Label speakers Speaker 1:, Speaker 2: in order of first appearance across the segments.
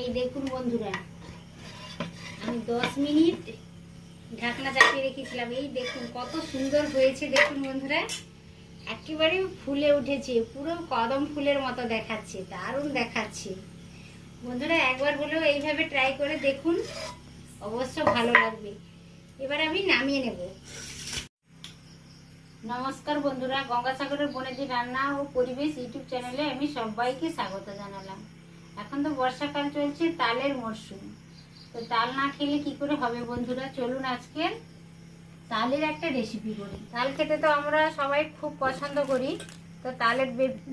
Speaker 1: এই দেখুন বন্ধুরা, আমি 10 মিনিট ঢাকনা চাপিয়ে রেখেছিলাম। এই দেখুন কত সুন্দর হয়েছে। দেখুন বন্ধুরা, একেবারে ফুলে উঠেছে, পুরো কদম ফুলের মতো দেখাচ্ছে, দারুণ দেখাচ্ছে। বন্ধুরা একবার হলেও এইভাবে ট্রাই করে দেখুন, অবশ্য ভালো লাগবে। এবার আমি নামিয়ে নেব। নমস্কার বন্ধুরা, গঙ্গাসাগরের বনেদি রান্না ও পরিবেশ ইউটিউব চ্যানেলে আমি সবাইকে স্বাগত জানালাম। এখন তো বর্ষাকাল চলছে, তালের মরশুম। তো তাল না খেলে কি করে হবে বন্ধুরা, চলুন আজকে তালের একটা রেসিপি করি। তাল খেতে তো আমরা সবাই খুব পছন্দ করি, তো তালের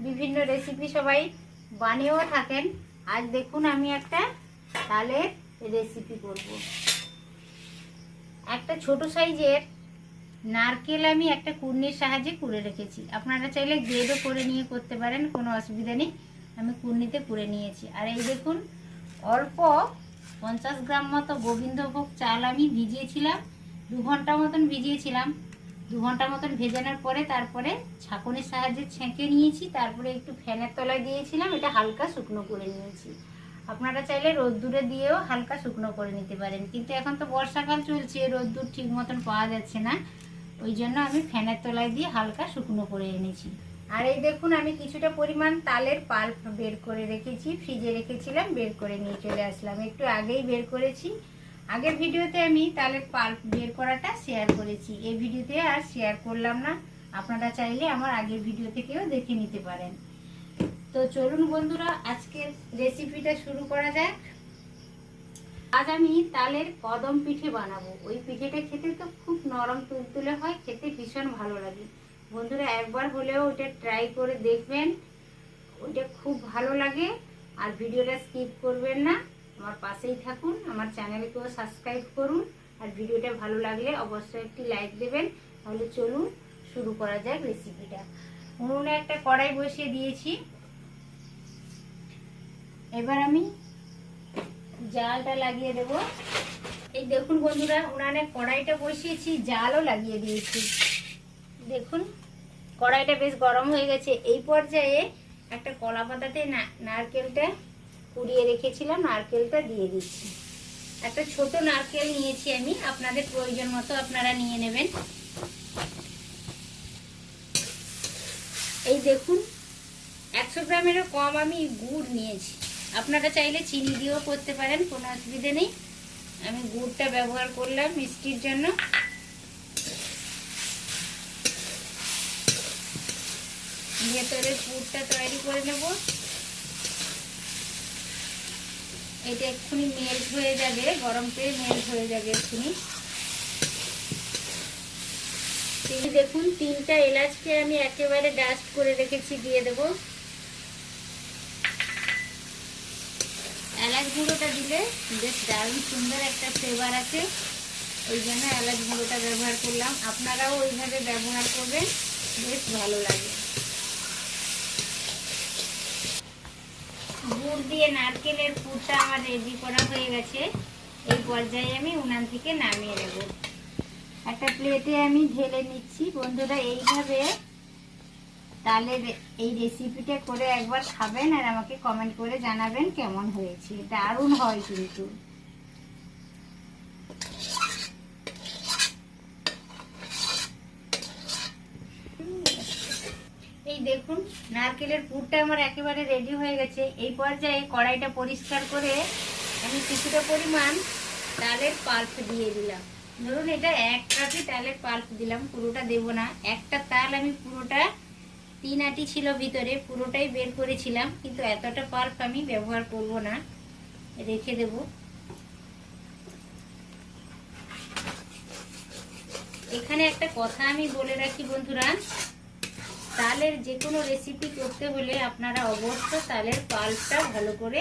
Speaker 1: বিভিন্ন রেসিপি সবাই বানিয়েও থাকেন। আজ দেখুন আমি একটা তালের রেসিপি করব। একটা ছোট সাইজের নারকেল আমি একটা কুর্নির সাহায্যে কুড়ে রেখেছি। আপনারা চাইলে গ্রেডও করে নিয়ে করতে পারেন, কোনো অসুবিধা নেই। আমি কুর্নিতে কুড়ে নিয়েছি। আর এই দেখুন অল্প 50 গ্রাম মতো গোবিন্দভোগ চাল আমি ভিজিয়েছিলাম, 2 ঘন্টা মতন ভিজিয়েছিলাম। 2 ঘন্টা মতন ভেজানোর পরে তারপরে ছাঁকনির সাহায্যে ছেঁকে নিয়েছি, তারপরে একটু ফ্যানের তলায় দিয়েছিলাম, এটা হালকা শুকনো করে নিয়েছি। আপনারা চাইলে রোদ্দুরে দিয়েও হালকা শুকনো করে নিতে পারেন, কিন্তু এখন তো বর্ষাকাল চলছে, রোদ্দুর ঠিক মতন পাওয়া যাচ্ছে না, ওই জন্য আমি ফ্যানের তলায় দিয়ে হালকা শুকনো করে এনেছি। আর এই দেখুন আমি কিছুটা পরিমাণ তালের পাল্প বের করে রেখেছি, ফ্রিজে রেখেছিলাম, বের করে নিয়ে চলে আসলাম। একটু আগেই বের করেছি। আগের ভিডিওতে আমি তালের পাল্প বের করাটা শেয়ার করেছি, এই ভিডিওতে আর শেয়ার করলাম না। আপনারা চাইলে আমার আগের ভিডিও থেকেও দেখে নিতে পারেন। তো চলুন বন্ধুরা আজকের রেসিপিটা শুরু করা যাক। আজ আমি তালের কদম পিঠে বানাবো। ওই পিঠেটা খেতে তো খুব নরম তুলতুলে হয়, খেতে ভীষণ ভালো লাগে। বন্ধুরা একবার হলেও ওটা ট্রাই করে দেখবেন, ওইটা খুব ভালো লাগে। আর ভিডিওটা স্কিপ করবেন না, আমার পাশেই থাকুন, আমার চ্যানেলকেও সাবস্ক্রাইব করুন। আর ভিডিওটা ভালো লাগলে অবশ্যই একটি লাইক দেবেন। তাহলে চলুন শুরু করা যাক রেসিপিটা। উনুনে একটা কড়াই বসিয়ে দিয়েছি। এবার আমি জালটা লাগিয়ে দেব। এই দেখুন বন্ধুরা, উনানে কড়াইটা বসিয়েছি, জালও লাগিয়ে দিয়েছি। দেখুন কড়াইটা বেশ গরম হয়ে গেছে। এই পর্যায়ে একটা কলা পাতাতে নারকেলটা কুড়িয়ে রেখেছিলাম, নারকেলটা দিয়ে দিচ্ছি। একটা ছোট নারকেল নিয়েছি আমি, আপনাদের প্রয়োজন মতো আপনারা নিয়ে নেবেন। এই দেখুন 100 গ্রামেরও কম আমি গুড় নিয়েছি। আপনারা চাইলে চিনি দিয়েও করতে পারেন, কোনো অসুবিধা নেই। আমি গুড়টা ব্যবহার করলাম মিষ্টির জন্য। ভেতরে পুরটা তৈরি করে নেব। এটা এক্ষুনি মেল্ট হয়ে যাবে, গরম পেয়ে মেল্ট হয়ে যাবে এক্ষুনি। দেখুন 3টা এলাচকে আমি একেবারে ডাস্ট করে রেখেছি, দিয়ে দেব। এলাচ গুঁড়োটা দিলে বেশ দারুণ সুন্দর একটা ফ্লেভার আছে, ওই জন্য এলাচ গুঁড়োটা ব্যবহার করলাম। আপনারাও ওইভাবে ব্যবহার করবেন, বেশ ভালো লাগে। গুড় দিয়ে নারকেলের পুরটা আমার রেডি করা হয়ে গেছে। এই পর্যায়ে আমি উনান থেকে নামিয়ে নেব। একটা প্লেটে আমি ঢেলে নিচ্ছি। বন্ধুরা এইভাবে তালের এই রেসিপিটা করে একবার খাবেন, আর আমাকে কমেন্ট করে জানাবেন কেমন হয়েছে। দারুণ হয় কিন্তু। এই দেখুন নারকেলের পুরটা আমার একেবারে রেডি হয়ে গেছে। এই পর্যায়ে কড়াইটা পরিষ্কার করে আমি কিছুটা পরিমাণ তালের পাল্প দিয়ে দিলাম। ধরুন এটা 1 কাপই তালের পাল্প দিলাম, পুরোটা দেব না। একটা তাল আমি পুরোটা 3 আটি ছিল ভিতরে, পুরোটাই বের করেছিলাম, কিন্তু এতটা পাল্প আমি ব্যবহার করব না, রেখে দেব। এখানে একটা কথা আমি বলে রাখি বন্ধুরা, তালের যে কোনো রেসিপি করতে হলে আপনারা অবশ্যই তালের পাল্পটা ভালো করে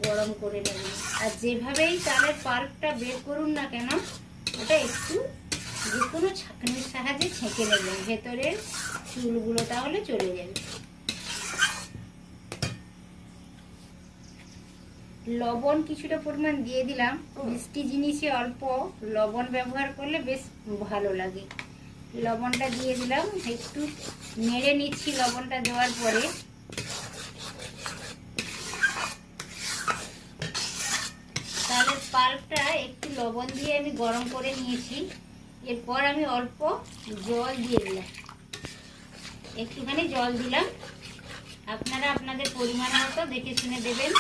Speaker 1: গরম করে নেবেন। আর যেভাবেই তালের পাল্পটা বের করুন না কেন, ওটা একটু যে কোনো ছাঁকনির সাহায্যে ছেঁকে নেবেন ভেতরের চুলগুলো, তাহলে চলে যাবে। লবণ কিছুটা পরিমাণ দিয়ে দিলাম। মিষ্টি জিনিসে অল্প লবণ ব্যবহার করলে বেশ ভালো লাগে। লবণটা দিয়ে দিলাম, একটু নেড়ে নিচ্ছি। লবণটা দেওয়ার পরে লবণ দিয়ে আমি গরম করে নিয়েছি। এরপর আমি অল্প জল দিয়ে দিলাম, একটুখানি জল দিলাম। আপনারা আপনাদের পরিমাণ মতো দেখে শুনে দেবেন।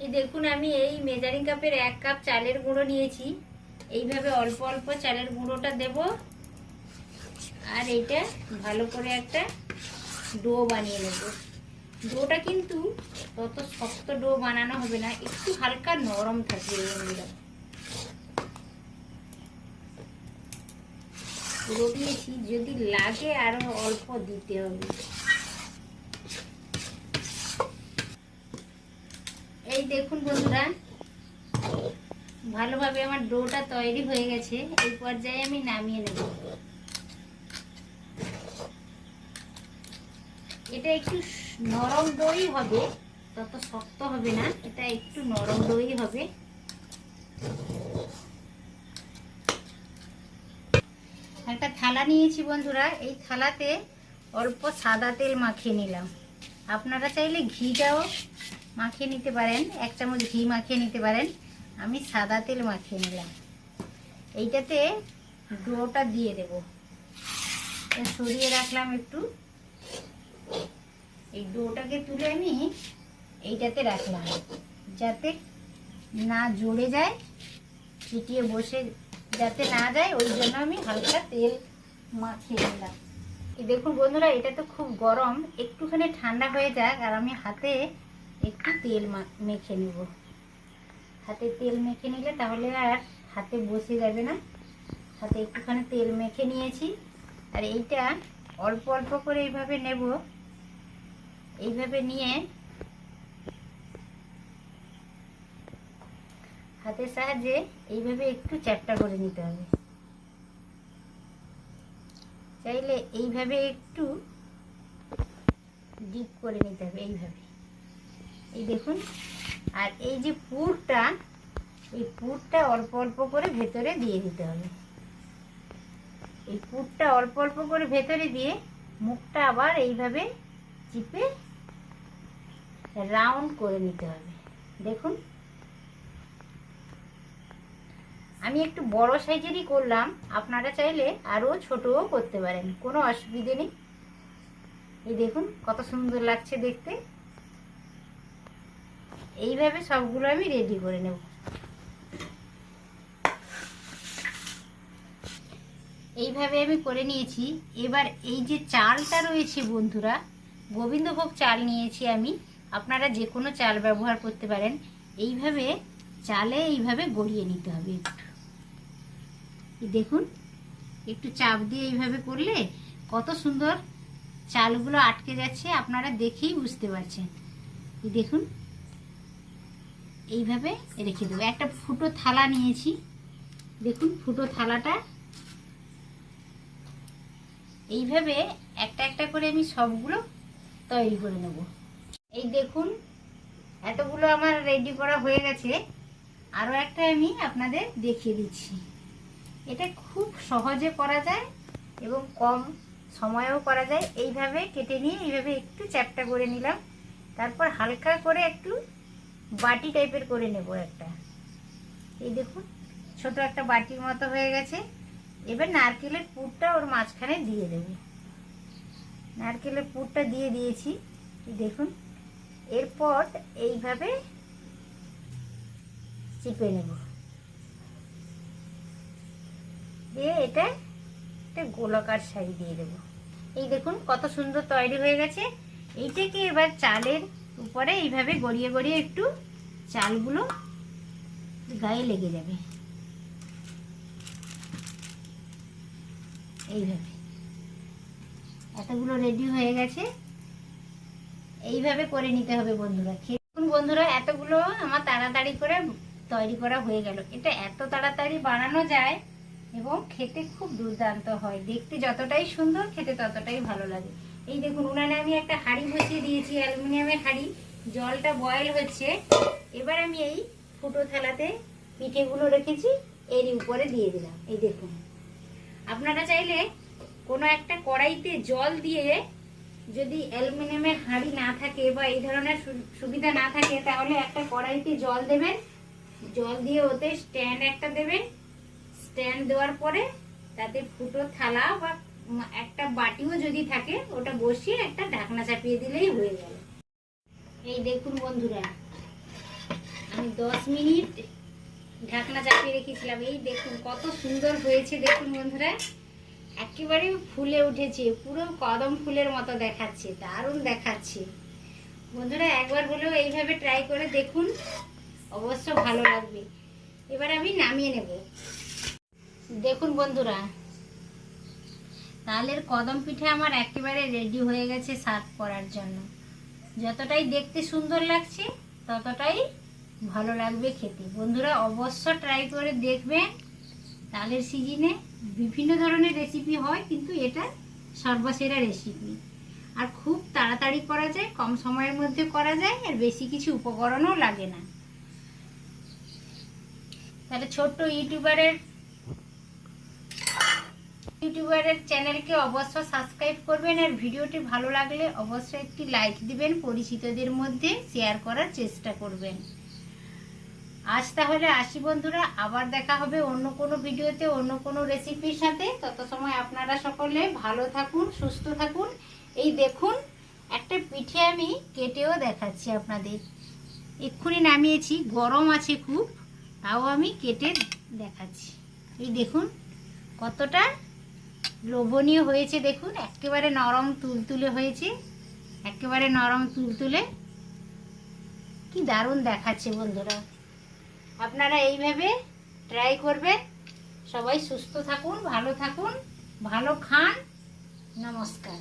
Speaker 1: এই দেখুন আমি এই মেজারিং কাপের 1 কাপ চালের গুঁড়ো নিয়েছি। এইভাবে অল্প অল্প চালের গুঁড়োটা দেব, আর এইটা ভালো করে একটা ডো বানিয়ে নেব। ডোটা কিন্তু তত শক্ত ডো বানানো হবে না, একটু হালকা নরম থাকবে বন্ধুরা। পুরো দিয়েছি, যদি লাগে আরো অল্প দিতে হবে। এই দেখুন বন্ধুরা, ভালোভাবে আমার ডোটা তৈরি হয়ে গেছে। এই পর্যায়ে আমি নামিয়ে নেব। এটা একটু নরম দই হবে, তত শক্ত হবে না, এটা একটু নরম দই হবে। একটা থালা নিয়েছি বন্ধুরা, এই থালাতে অল্প সাদা তেল মাখিয়ে নিলাম। আপনারা চাইলে ঘিটাও মাখিয়ে নিতে পারেন, 1 চামচ ঘি মাখিয়ে নিতে পারেন। আমি সাদা তেল মাখিয়ে নিলাম। এইটাতে ডোটা দিয়ে দেব, সরিয়ে রাখলাম একটু। এই ডোটাকে তুলে আমি এইটাতে রাখলাম, যাতে না জড়ে যায়, চিটিয়ে বসে যাতে না যায়, ওই জন্য আমি হালকা তেল মাখিয়ে নিলাম। এই দেখুন বন্ধুরা, এটা তো খুব গরম, একটুখানি ঠান্ডা হয়ে যাক আর আমি হাতে একটু তেল মেখে নেব। হাতে তেল মেখে নিলে তাহলে আর হাতে বসে যাবে না। হাতে একটুখানি তেল মেখে নিয়েছি, আর এইটা অল্প অল্প করে এইভাবে নেব। এইভাবে নিয়ে হাতের সাহায্যে এইভাবে একটু চ্যাপ্টা করে নিতে হবে। চাইলে এইভাবে একটু ডিপ করে নিতে হবে, এইভাবে। এই দেখুন, আর এই যে পুরটা, এই পুরটা অল্প অল্প করে ভেতরে দিয়ে দিতে হবে। এই পুরটা অল্প অল্প করে ভেতরে দিয়ে মুখটা আবার এইভাবে চিপে রাউন্ড করে নিতে হবে। দেখুন, আমি একটু বড় সাইজেরই করলাম, আপনারা চাইলে আরও ছোটও করতে পারেন, কোনো অসুবিধে নেই। এই দেখুন কত সুন্দর লাগছে দেখতে। এইভাবে সবগুলো আমি রেডি করে নেব। এইভাবে আমি করে নিয়েছি। এবার এই যে চালটা রয়েছে বন্ধুরা, গোবিন্দভোগ চাল নিয়েছি আমি, আপনারা যে কোনো চাল ব্যবহার করতে পারেন। এইভাবে চালে এইভাবে গড়িয়ে নিতে হবে একটু। দেখুন, একটু চাপ দিয়ে এইভাবে করলে কত সুন্দর চালগুলো আটকে যাচ্ছে, আপনারা দেখেই বুঝতে পারছেন। দেখুন, এইভাবে রেখে দেবো। একটা ফুটো থালা নিয়েছি, দেখুন ফুটো থালাটা এইভাবে একটা একটা করে আমি সবগুলো তৈরি করে নেব। এই দেখুন, এতগুলো আমার রেডি করা হয়ে গেছে। আরও একটা আমি আপনাদের দেখিয়ে দিচ্ছি। এটা খুব সহজে করা যায় এবং কম সময়েও করা যায়। এইভাবে কেটে নিয়ে এইভাবে একটু চ্যাপ্টা করে নিলাম, তারপর হালকা করে একটু বাটি টাইপের করে নেব একটা। এই দেখুন, ছোট একটা বাটির মতো হয়ে গেছে। এবার নারকেলের পুরটা ওর মাঝখানে দিয়ে দেব। নারকেলের পুরটা দিয়ে দিয়েছি, দেখুন। এরপর এইভাবে চিপে নেব, দিয়ে এটা একটা গোলাকার সাইজ দিয়ে দেব। এই দেখুন কত সুন্দর তৈরি হয়ে গেছে। এইটাকে এবার চালের উপরে এইভাবে গড়িয়ে গড়িয়ে একটু চালগুলো গায়ে লেগে যাবে, এইভাবে। এতগুলো রেডি হয়ে গেছে, এইভাবে করে নিতে হবে বন্ধুরা। দেখুন বন্ধুরা, এতগুলো আমার তাড়াতাড়ি করে তৈরি করা হয়ে গেল। এটা এত তাড়াতাড়ি বানানো যায় এবং খেতে খুব দুর্দান্ত হয়। দেখতে যতটাই সুন্দর, খেতে ততটাই ভালো লাগে। এই দেখুন, উনানে আমি একটা হাঁড়ি বসিয়ে দিয়েছি, অ্যালুমিনিয়ামের হাঁড়ি। জলটা বয়েল হচ্ছে। এবার আমি এই ফুটো থালাতে পিঠেগুলো রেখেছি, এর উপরে দিয়ে দিলাম। এই দেখুন, আপনারা চাইলে কোনো একটা কড়াইতে জল দিয়ে, যদি অ্যালুমিনিয়ামের হাঁড়ি না থাকে বা এই ধরনের সুবিধা না থাকে, তাহলে একটা কড়াইতে জল দেবেন, জল দিয়ে ওতে স্ট্যান্ড একটা দেবেন। স্ট্যান্ড দেওয়ার পরে তাতে ফুটো থালা বা একটা বাটিও যদি থাকে ওটা বসিয়ে একটা ঢাকনা চাপিয়ে দিলেই হয়ে গেল। এই দেখুন বন্ধুরা, আমি 10 মিনিট ঢাকনা চাপিয়ে রেখেছিলাম। এই দেখুন কত সুন্দর হয়েছে। দেখুন বন্ধুরা, একেবারে ফুলে উঠেছে, পুরো কদম ফুলের মতো দেখাচ্ছে, দারুণ দেখাচ্ছে। বন্ধুরা একবার হলেও এইভাবে ট্রাই করে দেখুন, অবশ্য ভালো লাগবে। এবার আমি নামিয়ে নেব। দেখুন বন্ধুরা, তালের কদম পিঠে আমার একেবারে রেডি হয়ে গেছে সার্ভ করার জন্য। যতটাই দেখতে সুন্দর লাগছে ততটাই ভালো লাগবে খেতে। বন্ধুরা অবশ্য ট্রাই করে দেখবেন। তালের সিজনে বিভিন্ন ধরনের রেসিপি হয়, কিন্তু এটা সর্বসেরা রেসিপি। আর খুব তাড়াতাড়ি করা যায়, কম সময়ের মধ্যে করা যায়, আর বেশি কিছু উপকরণও লাগে না। তাহলে ছোট্ট ইউটিউবারের চ্যানেলকে অবশ্য সাবস্ক্রাইব করবেন। আর ভিডিওটি ভালো লাগলে অবশ্যই একটি লাইক দিবেন, পরিচিতদের মধ্যে শেয়ার করার চেষ্টা করবেন। আজ তাহলে আসি বন্ধুরা, আবার দেখা হবে অন্য কোনো ভিডিওতে অন্য কোনো রেসিপির সাথে। তত সময় আপনারা সকলে ভালো থাকুন, সুস্থ থাকুন। এই দেখুন একটা পিঠে আমি কেটেও দেখাচ্ছি আপনাদের। এক্ষুনি নামিয়েছি, গরম আছে খুব, তাও আমি কেটে দেখাচ্ছি। এই দেখুন কতটা লোভনীয় হয়েছে। দেখুন একেবারে নরম তুলতুলে হয়েছে, একেবারে নরম তুলতুলে, কি দারুণ দেখাচ্ছে। বন্ধুরা আপনারা এইভাবে ট্রাই করবেন। সবাই সুস্থ থাকুন, ভালো থাকুন, ভালো খান। নমস্কার।